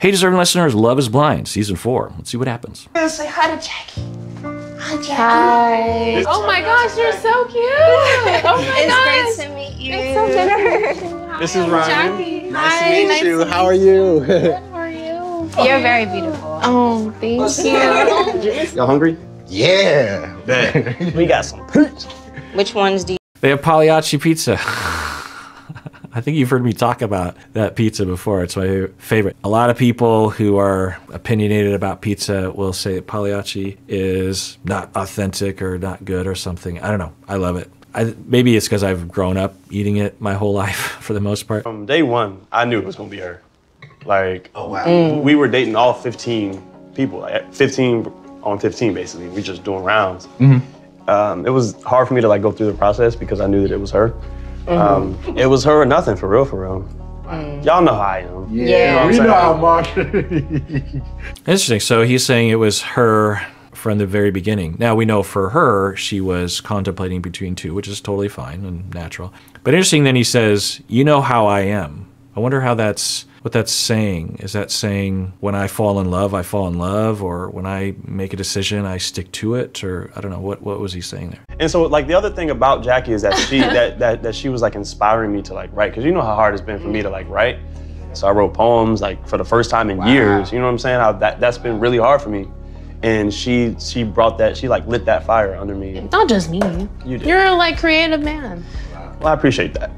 Hey, deserving listeners, Love is Blind, Season 4. Let's see what happens. Say hi to Jackie. Hi, Jackie. Hi. Oh my gosh, you're so cute. Oh my gosh. It's great to meet you. It's so good. This is Ryan. Jackie. Nice Hi. to meet Nice you. to How are you? Good, how are you? You're very beautiful. Oh, thank you. Y'all hungry? Yeah. We got some pizza. Which ones do you? They have Pagliacci pizza. I think you've heard me talk about that pizza before. It's my favorite. A lot of people who are opinionated about pizza will say that Pagliacci is not authentic or not good or something. I don't know. I love it. Maybe it's because I've grown up eating it my whole life for the most part. From day one, I knew it was gonna be her. Like, Oh, wow. we were dating all 15 people, like 15 on 15 basically. We just doing rounds. It was hard for me to like go through the process because I knew that it was her. It was her or nothing, for real, for real. Y'all know how I am. Yeah, You know we know how what Marsha. Interesting. So he's saying it was her from the very beginning. Now we know for her, she was contemplating between two, which is totally fine and natural. But interesting, then he says, you know how I am. I wonder how what that's saying. Is that saying when I fall in love, I fall in love, or when I make a decision, I stick to it, or I don't know, what was he saying there? And so like the other thing about Jackie is that she that she was like inspiring me to like write, because you know how hard it's been for me to like write. So I wrote poems like for the first time in years. You know what I'm saying? How that's been really hard for me. And she brought that, she like lit that fire under me. Not just me. You did. You're a like creative man. Well, I appreciate that.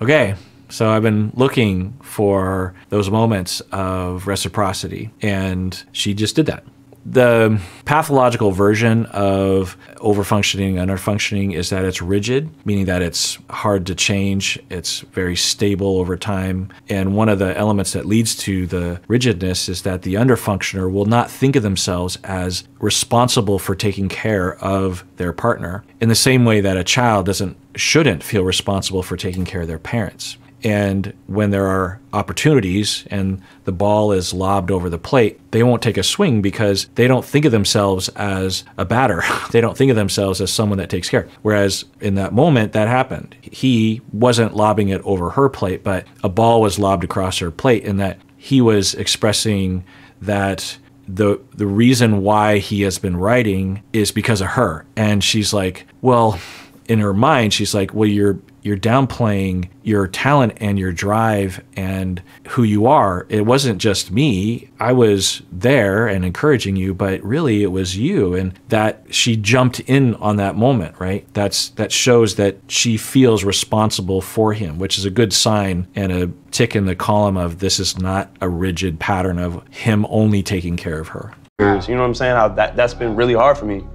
Okay, so I've been looking for those moments of reciprocity, and she just did that. The pathological version of overfunctioning, underfunctioning is that it's rigid, meaning that it's hard to change, it's very stable over time. And one of the elements that leads to the rigidness is that the underfunctioner will not think of themselves as responsible for taking care of their partner in the same way that a child shouldn't feel responsible for taking care of their parents. And when there are opportunities and the ball is lobbed over the plate, they won't take a swing because they don't think of themselves as a batter. They don't think of themselves as someone that takes care. Whereas in that moment, that happened. He wasn't lobbing it over her plate, but a ball was lobbed across her plate, and that he was expressing that the reason why he has been writing is because of her. And she's like, well, in her mind, she's like, well, you're downplaying your talent and your drive and who you are. It wasn't just me. I was there and encouraging you, but really it was you. And that she jumped in on that moment, right? That shows that she feels responsible for him, which is a good sign and a tick in the column of this is not a rigid pattern of him only taking care of her. You know what I'm saying? How that's been really hard for me.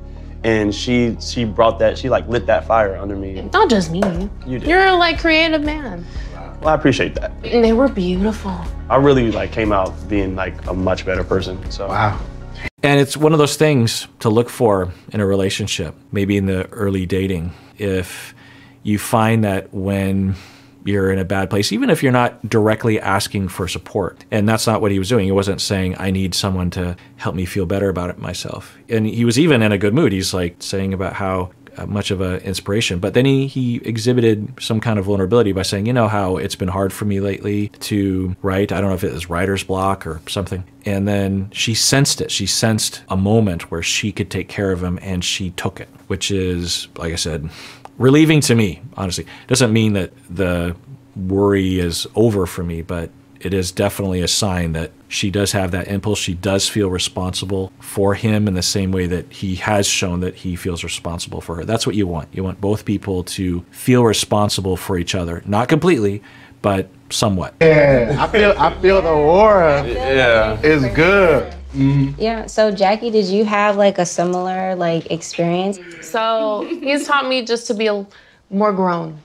And she brought that, she like lit that fire under me. Not just me. You did. You're a like creative man. Well, I appreciate that. And they were beautiful. I really like came out being like a much better person. So Wow. And it's one of those things to look for in a relationship, maybe in the early dating. If you find that when you're in a bad place, even if you're not directly asking for support. And that's not what he was doing. He wasn't saying, I need someone to help me feel better about it myself. And he was even in a good mood. He's like saying about how much of an inspiration. But then he exhibited some kind of vulnerability by saying, you know how it's been hard for me lately to write. I don't know if it was writer's block or something. And then she sensed it. She sensed a moment where she could take care of him, and she took it, which is, like I said, relieving to me, honestly. Doesn't mean that the worry is over for me, but it is definitely a sign that she does have that impulse. She does feel responsible for him in the same way that he has shown that he feels responsible for her. That's what you want. You want both people to feel responsible for each other. Not completely, but somewhat. Yeah, I feel the aura. yeah. It's good. Yeah. So Jackie, did you have like a similar like experience? So he's taught me just to be more grown.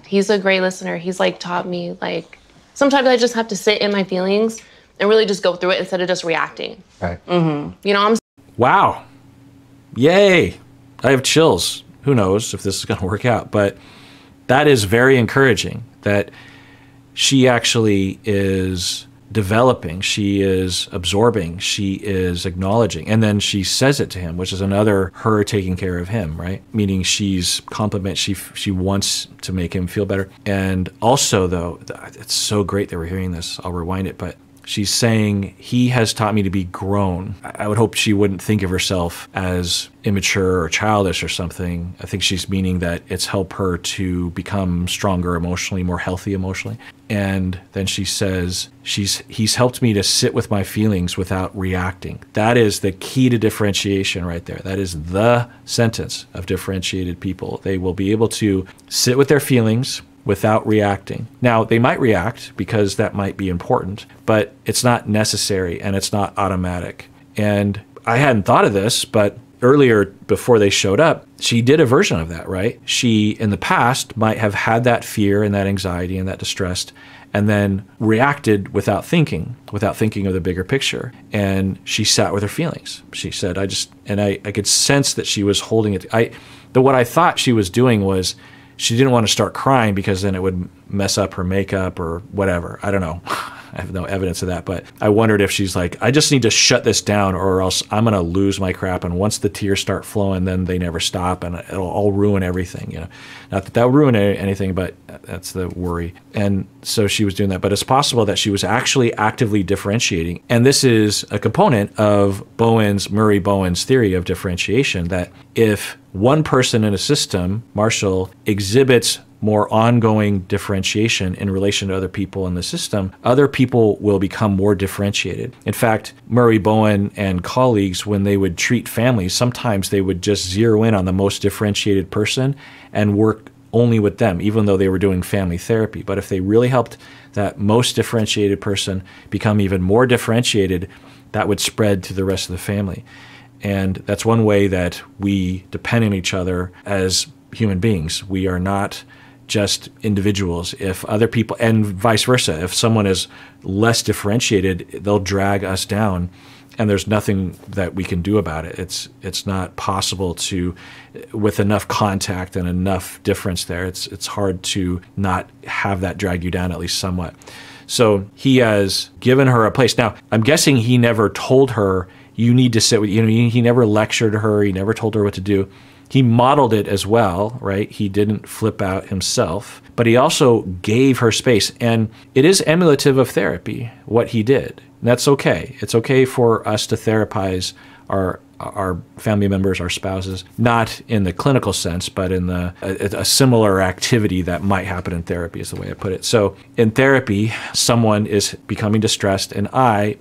He's a great listener. He's like taught me like, sometimes I just have to sit in my feelings and really just go through it instead of just reacting. Right. You know, Wow. Yay. I have chills. Who knows if this is going to work out, but that is very encouraging that she actually is developing, she is absorbing, she is acknowledging, and then she says it to him, which is another her taking care of him, right? Meaning she's compliment, she wants to make him feel better. And also though, it's so great that we're hearing this, I'll rewind it, but she's saying he has taught me to be grown. I would hope she wouldn't think of herself as immature or childish or something. I think she's meaning that it's helped her to become stronger emotionally, more healthy emotionally. And then she says, he's helped me to sit with my feelings without reacting. That is the key to differentiation right there. That is the sentence of differentiated people. They will be able to sit with their feelings without reacting. Now, they might react because that might be important, but it's not necessary and it's not automatic. And I hadn't thought of this, but earlier, before they showed up, she did a version of that, right? She, in the past, might have had that fear and that anxiety and that distress, and then reacted without thinking of the bigger picture. And she sat with her feelings. She said, I could sense that she was holding it. What I thought she was doing was, she didn't want to start crying because then it would mess up her makeup or whatever. I don't know. I have no evidence of that, but I wondered if she's like, I just need to shut this down or else I'm going to lose my crap. And once the tears start flowing, then they never stop and it'll all ruin everything. Not that would ruin anything, but that's the worry. And so she was doing that, but it's possible that she was actually actively differentiating. And this is a component of Murray Bowen's theory of differentiation, that if one person in a system, Marshall, exhibits more ongoing differentiation in relation to other people in the system, other people will become more differentiated. In fact, Murray Bowen and colleagues, when they would treat families, sometimes they would just zero in on the most differentiated person and work only with them, even though they were doing family therapy. But if they really helped that most differentiated person become even more differentiated, that would spread to the rest of the family. And that's one way that we depend on each other as human beings. We are not just individuals. If other people, and vice versa, if someone is less differentiated, they'll drag us down, and there's nothing that we can do about it. It's not possible to, with enough contact and enough difference there, it's hard to not have that drag you down at least somewhat. So he has given her a place. Now, I'm guessing he never told her, you need to sit with, he never lectured her, he never told her what to do. He modeled it as well, right? He didn't flip out himself, but he also gave her space. And it is emulative of therapy, what he did. And that's okay. It's okay for us to therapize our family members, our spouses, not in the clinical sense, but in a similar activity that might happen in therapy is the way I put it. So in therapy, someone is becoming distressed and I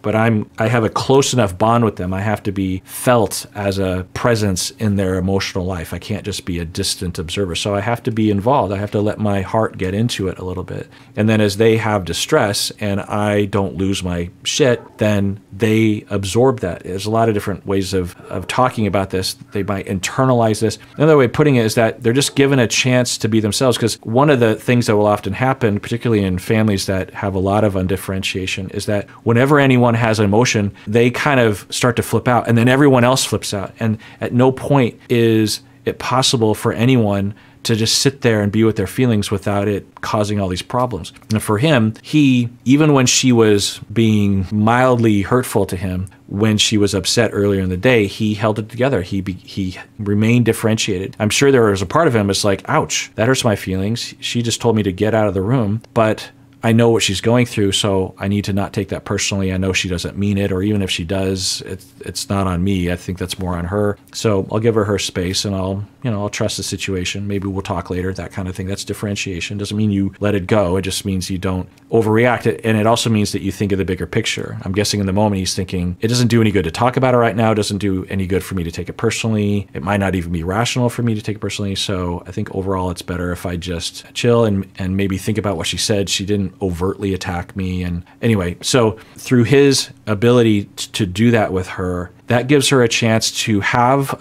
have a close enough bond with them. I have to be felt as a presence in their emotional life. I can't just be a distant observer. So I have to be involved. I have to let my heart get into it a little bit. And then as they have distress and I don't lose my shit, then they absorb that. There's a lot of different ways of talking about this. They might internalize this. Another way of putting it is that they're just given a chance to be themselves, because one of the things that will often happen, particularly in families that have a lot of undifferentiation, is that whenever anyone has an emotion, they kind of start to flip out and then everyone else flips out. And at no point is it possible for anyone to just sit there and be with their feelings without it causing all these problems. And for him, even when she was being mildly hurtful to him, when she was upset earlier in the day, he held it together. He remained differentiated. I'm sure there was a part of him that's like, ouch, that hurts my feelings. She just told me to get out of the room, but I know what she's going through, so I need to not take that personally. I know she doesn't mean it, or even if she does, it's not on me. I think that's more on her. So I'll give her space, and I'll trust the situation. Maybe we'll talk later, that kind of thing. That's differentiation. Doesn't mean you let it go. It just means you don't overreact. And it also means that you think of the bigger picture. I'm guessing in the moment he's thinking, it doesn't do any good to talk about it right now. It doesn't do any good for me to take it personally. It might not even be rational for me to take it personally. So I think overall it's better if I just chill and maybe think about what she said. She didn't overtly attack me. And anyway, so through his ability to do that with her, that gives her a chance to have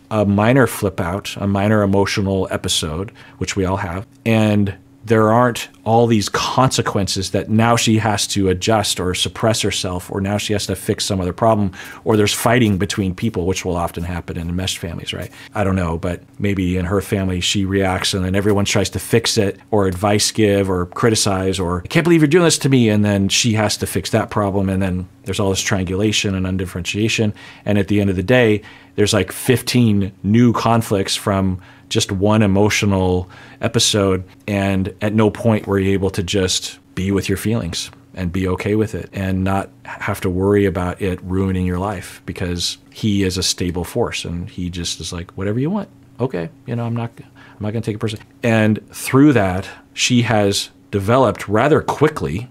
a minor flip out, a minor emotional episode, which we all have. And there aren't all these consequences that now she has to adjust or suppress herself, or now she has to fix some other problem, or there's fighting between people, which will often happen in enmeshed families, right? I don't know, but maybe in her family, she reacts and then everyone tries to fix it or advice give or criticize, or I can't believe you're doing this to me. And then she has to fix that problem. And then there's all this triangulation and undifferentiation. And at the end of the day, there's like 15 new conflicts from just one emotional episode, and at no point were you able to just be with your feelings and be okay with it and not have to worry about it ruining your life, because he is a stable force and he just is like, whatever you want. Okay. I'm not going to take it personally. And through that, she has developed rather quickly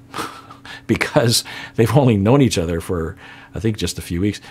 because they've only known each other for, I think, just a few weeks.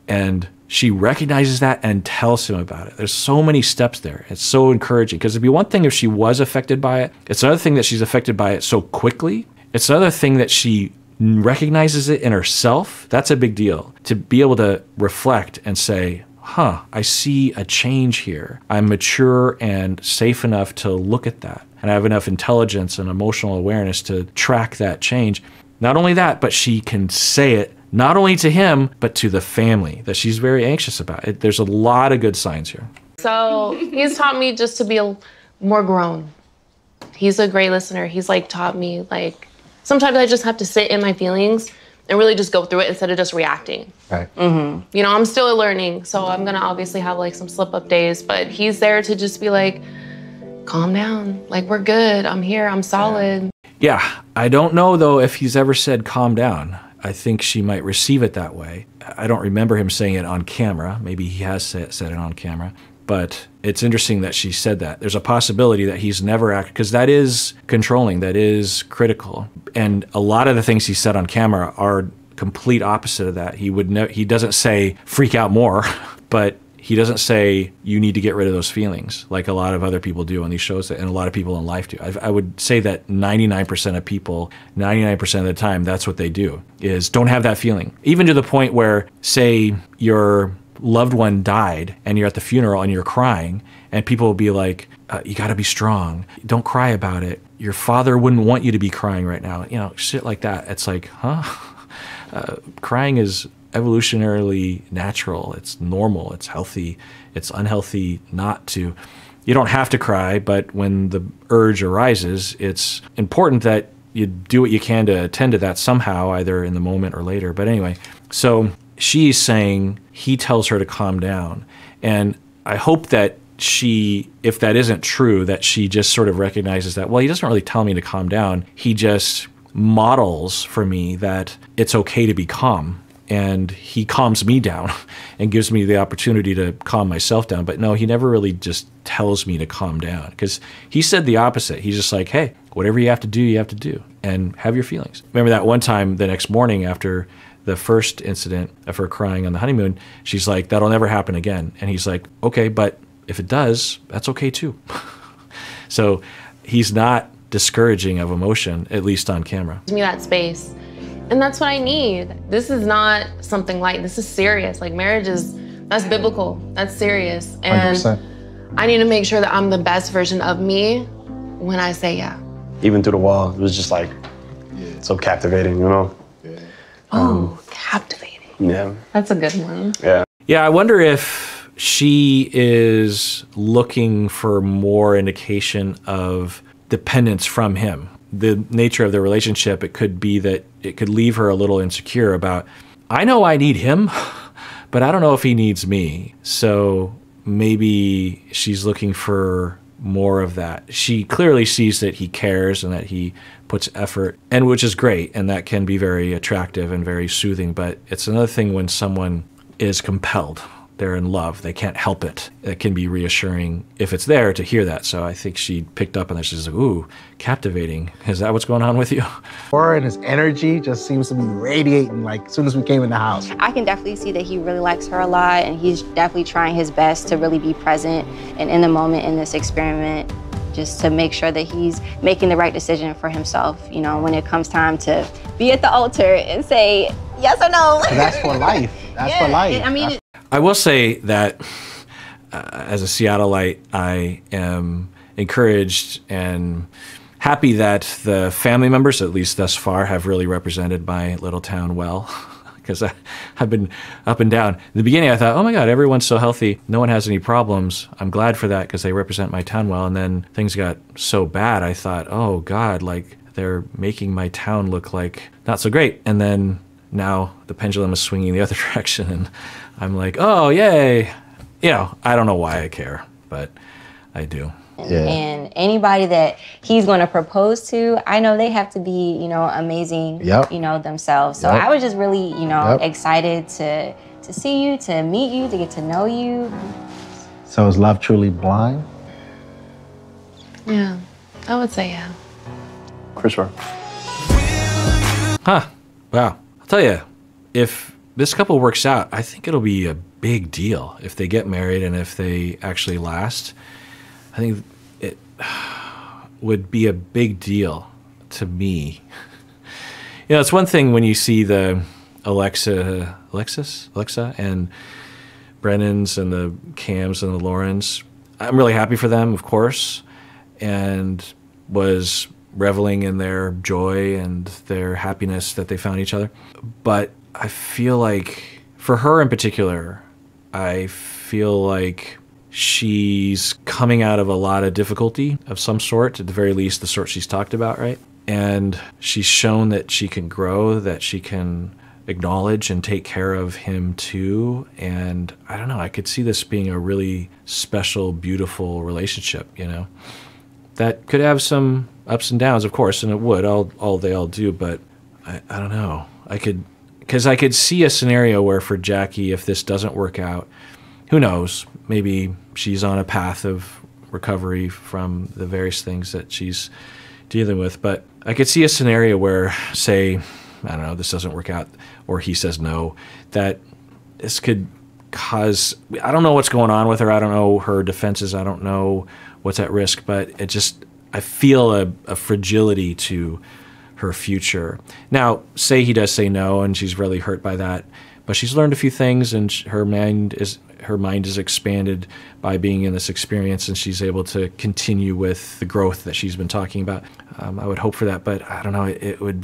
And she recognizes that and tells him about it. There's so many steps there. It's so encouraging, because it'd be one thing if she was affected by it. It's another thing that she's affected by it so quickly. It's another thing that she recognizes it in herself. That's a big deal. To be able to reflect and say, I see a change here. I'm mature and safe enough to look at that. And I have enough intelligence and emotional awareness to track that change. Not only that, but she can say it not only to him, but to the family that she's very anxious about. There's a lot of good signs here. So he's taught me just to be more grown. He's a great listener. He's like taught me, like, sometimes I just have to sit in my feelings and really just go through it instead of just reacting. Right. I'm still learning, so I'm gonna obviously have like some slip-up days, but he's there to just be like, calm down, like, we're good, I'm here, I'm solid. Yeah, I don't know though if he's ever said calm down. I think she might receive it that way. I don't remember him saying it on camera. Maybe he has said it on camera. But it's interesting that she said that. There's a possibility that he's never acted, because that is controlling, that is critical. And a lot of the things he said on camera are complete opposite of that. He doesn't say freak out more, but he doesn't say you need to get rid of those feelings like a lot of other people do on these shows, and a lot of people in life do. I would say that 99% of people, 99% of the time, that's what they do, is don't have that feeling. Even to the point where, say, your loved one died and you're at the funeral and you're crying, and people will be like, you got to be strong. Don't cry about it. Your father wouldn't want you to be crying right now. Shit like that. It's like, crying is evolutionarily natural. It's normal. It's healthy. It's unhealthy not to. You don't have to cry, but when the urge arises, it's important that you do what you can to attend to that somehow, either in the moment or later. But anyway, so she's saying he tells her to calm down. And I hope that she, if that isn't true, that she just sort of recognizes that, well, he doesn't really tell me to calm down. He just models for me that it's okay to be calm. And he calms me down and gives me the opportunity to calm myself down. But no, he never really just tells me to calm down, because he said the opposite. He's just like, hey, whatever you have to do, and have your feelings. Remember that one time the next morning after the first incident of her crying on the honeymoon, she's like, that'll never happen again. And he's like, okay, but if it does, that's okay too. So he's not discouraging of emotion, at least on camera. Give me that space. And that's what I need. This is not something light. This is serious. Like, marriage that's biblical. That's serious. And 100%. I need to make sure that I'm the best version of me when I say yeah. Even through the wall, it was just like so captivating, Captivating. Yeah. That's a good one. Yeah. Yeah, I wonder if she is looking for more indication of dependence from him. The nature of the relationship, it could be that it could leave her a little insecure about, I know I need him, but I don't know if he needs me. So maybe she's looking for more of that. She clearly sees that he cares and that he puts effort, and which is great, and that can be very attractive and very soothing. But it's another thing when someone is compelled. They're in love. They can't help it. It can be reassuring if it's there to hear that. So I think she picked up on that. She's like, ooh, captivating. Is that what's going on with you? Aura and his energy just seems to be radiating like as soon as we came in the house. I can definitely see that he really likes her a lot, and he's definitely trying his best to really be present and in the moment in this experiment, just to make sure that he's making the right decision for himself, when it comes time to be at the altar and say yes or no. That's for life. That's for life. I mean, I will say that as a Seattleite, I am encouraged and happy that the family members, at least thus far, have really represented my little town well. Because I've been up and down. In the beginning, I thought, oh my God, everyone's so healthy. No one has any problems. I'm glad for that because they represent my town well. And then things got so bad, I thought, oh God, like they're making my town look like not so great. And then now the pendulum is swinging the other direction. And I'm like, oh, yay. I don't know why I care, but I do. Yeah. And anybody that he's going to propose to, I know they have to be, amazing, Yep. Themselves. So Yep. I was just really, Yep. excited to see you, to meet you, to get to know you. So is love truly blind? Yeah, I would say yeah. Christopher. Huh. Wow. I'll tell you, if this couple works out, I think it'll be a big deal if they get married and if they actually last. I think it would be a big deal to me. It's one thing when you see the Alexa and Brennans and the Cams and the Laurens. I'm really happy for them, of course, and was reveling in their joy and their happiness that they found each other. But I feel like, for her in particular, I feel like she's coming out of a lot of difficulty of some sort, at the very least, the sort she's talked about, right? And she's shown that she can grow, that she can acknowledge and take care of him too. And I don't know, I could see this being a really special, beautiful relationship, that could have some ups and downs, of course, and it would, they all do, but I don't know. Because I could see a scenario where for Jackie, if this doesn't work out, who knows, maybe she's on a path of recovery from the various things that she's dealing with. But I could see a scenario where, say, I don't know, this doesn't work out, or he says no, that this could cause, I don't know what's going on with her. I don't know her defenses. I don't know what's at risk, but I feel a fragility to her future. Now, say he does say no and she's really hurt by that, but she's learned a few things and her mind is expanded by being in this experience, and she's able to continue with the growth that she's been talking about. I would hope for that, but I don't know, it wouldn't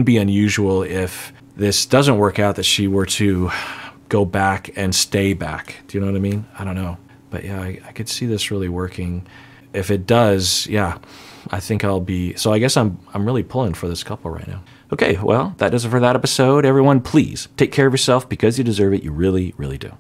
be unusual if this doesn't work out that she were to go back and stay back. Do you know what I mean? I don't know. But yeah, I could see this really working. If it does, yeah, I think so I guess I'm really pulling for this couple right now. Okay, well, that does it for that episode. Everyone, please take care of yourself because you deserve it. You really, really do.